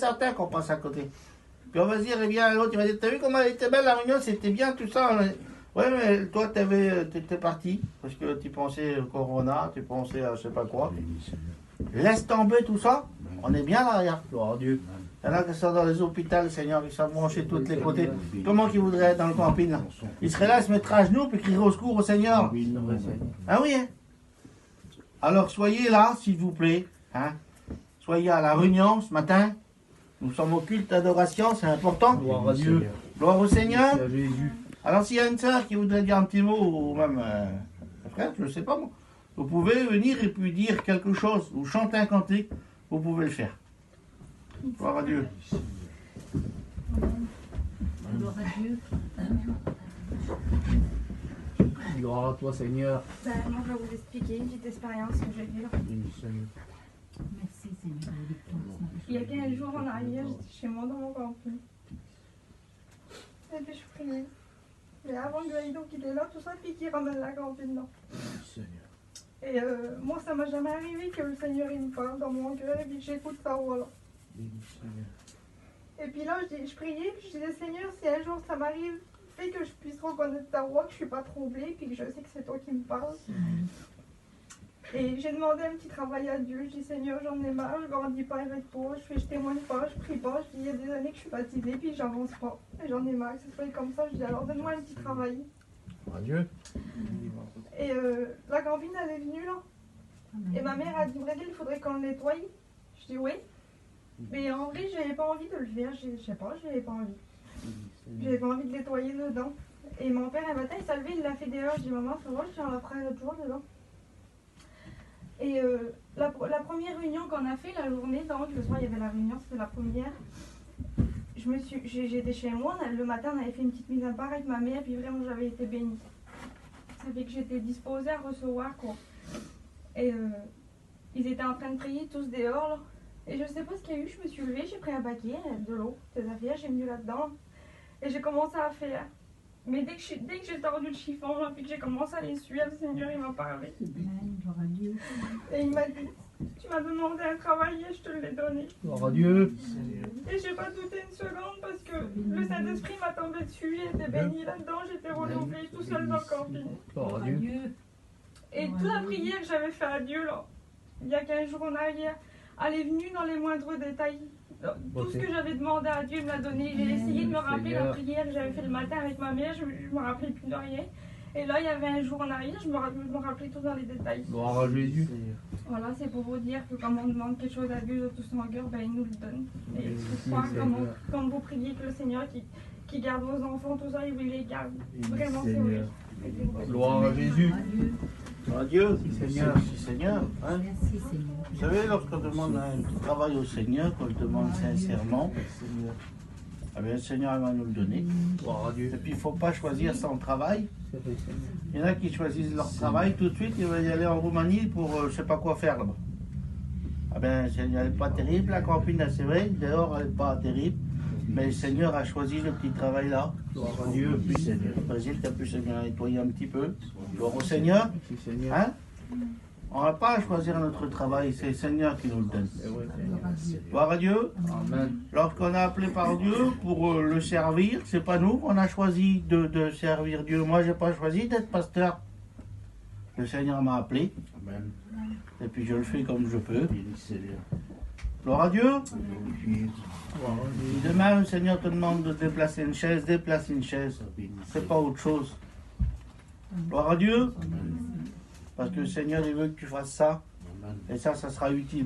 certains qu'on passe à côté. Puis on va se dire, eh bien, l'autre, il va dire, t'as vu comment elle était belle la réunion, c'était bien tout ça. Ouais, mais toi, t'étais parti, parce que tu pensais au Corona, tu pensais à je sais pas quoi. Laisse tomber tout ça, on est bien là, regarde. Gloire à Dieu. Il y en a qui sont dans les hôpitaux, Seigneur, ils sont branchés de tous les côtés. Comment qu'ils voudraient être dans le camping là? Ils seraient là, ils se mettraient à genoux, puis crieraient au secours au Seigneur. Ah oui, hein? Alors soyez là, s'il vous plaît. Hein? Soyez à la réunion ce matin. Nous sommes au culte d'adoration, c'est important. Gloire à Dieu. Gloire au Seigneur. Merci à Jésus. Alors s'il y a une sœur qui voudrait dire un petit mot, ou même un frère, je ne sais pas moi, vous pouvez venir et puis dire quelque chose, ou chanter un cantique, vous pouvez le faire. Gloire à Dieu. Gloire à Dieu. Gloire à toi, Seigneur. Ben, moi, je vais vous expliquer une petite expérience que j'ai vue. Merci Seigneur. Il y a 15 jours en arrière, j'étais chez moi dans mon camping. Et puis je priais. Mais avant que Guido qui était là, tout ça, puis qui ramène la camping là. Et moi, ça m'a jamais arrivé que le Seigneur il me parle dans mon cœur et puis que j'écoute sa voix là. Et puis là, je priais, puis je disais, Seigneur, si un jour ça m'arrive, fais que je puisse reconnaître ta voix, que je suis pas troublée, puis que je sais que c'est toi qui me parles. Et j'ai demandé un petit travail à Dieu. Je dis, Seigneur, j'en ai marre, je grandis pas avec toi, je témoigne pas, je prie pas. Je dis, il y a des années que je suis baptisée, puis j'avance pas. Et j'en ai marre que ce soit comme ça. Je dis, alors donne-moi un petit travail. Adieu. Et la campine, elle est venue là. Et ma mère a dit, Brésil, il faudrait qu'on le nettoie. Je dis, oui. Mais en vrai, j'avais pas envie de le faire. Je sais pas, j'avais pas envie. J'avais pas envie de nettoyer dedans. Et mon père, un matin, il s'est levé, il l'a fait dehors. Je dis, maman, c'est vrai, je tiens la fraise toujours dedans. Et la première réunion qu'on a fait la journée, donc le soir il y avait la réunion, c'était la première. J'étais chez moi, le matin on avait fait une petite mise à part avec ma mère, puis vraiment j'avais été bénie. Ça fait que j'étais disposée à recevoir quoi. Et ils étaient en train de prier tous dehors là. Et je sais pas ce qu'il y a eu, je me suis levée, j'ai pris un paquet de l'eau, des affaires, j'ai mis là-dedans. Et j'ai commencé à faire. Mais dès que j'ai tordu le chiffon, puis que j'ai commencé à l'essuyer, le Seigneur il m'a parlé. Gloire à Dieu. Et il m'a dit, tu m'as demandé un travail et je te l'ai donné. Gloire à Dieu. Et j'ai pas douté une seconde parce que le Saint-Esprit m'a tombé dessus, j'étais bénie là-dedans, j'étais renouvelée tout seul dans le camping. Gloire à Dieu. Et toute la prière que j'avais fait à Dieu, là, il y a 15 jours en arrière, elle est venue dans les moindres détails. Tout ce que j'avais demandé à Dieu, il me l'a donné. J'ai essayé de me rappeler la prière que j'avais fait le matin avec ma mère, je me rappelais plus de rien. Et là, il y avait un jour en arrière, je me rappelais tout dans les détails. Gloire à Jésus. Voilà, c'est pour vous dire que quand on demande quelque chose à Dieu de tout son cœur, ben, il nous le donne. Et il faut croire, comme vous priez que le Seigneur qui garde vos enfants, tout ça, il les garde. Vraiment, c'est vrai. Gloire à Jésus. Gloire à Dieu. Seigneur. Merci Seigneur. Hein? Merci Seigneur. Vous savez, lorsqu'on demande un travail au Seigneur, qu'on le demande sincèrement, eh bien, le Seigneur va nous le donner. Gloire à Dieu. Et puis, il ne faut pas choisir son travail. C'est vrai, Seigneur. Il y en a qui choisissent leur travail tout de suite, ils veulent y aller en Roumanie pour je ne sais pas quoi faire là-bas. Ah ben, elle n'est pas terrible, la campine, c'est vrai, dehors, elle n'est pas terrible. Mais le Seigneur a choisi le petit travail là. Gloire à Dieu. Le Brésil, tu as pu se nettoyer un petit peu. Gloire au Seigneur. Merci Seigneur. Hein? On n'a pas à choisir notre travail, c'est le Seigneur qui nous le donne. C'est vrai, Seigneur. Gloire à Dieu. Amen. Lorsqu'on a appelé par Dieu pour le servir, c'est pas nous qu'on a choisi de servir Dieu. Moi, j'ai pas choisi d'être pasteur. Le Seigneur m'a appelé. Amen. Et puis je le fais comme je peux. Gloire à Dieu. Si demain le Seigneur te demande de déplacer une chaise, déplace une chaise. C'est pas autre chose. Gloire à Dieu. Parce que le Seigneur il veut que tu fasses ça. Et ça sera utile.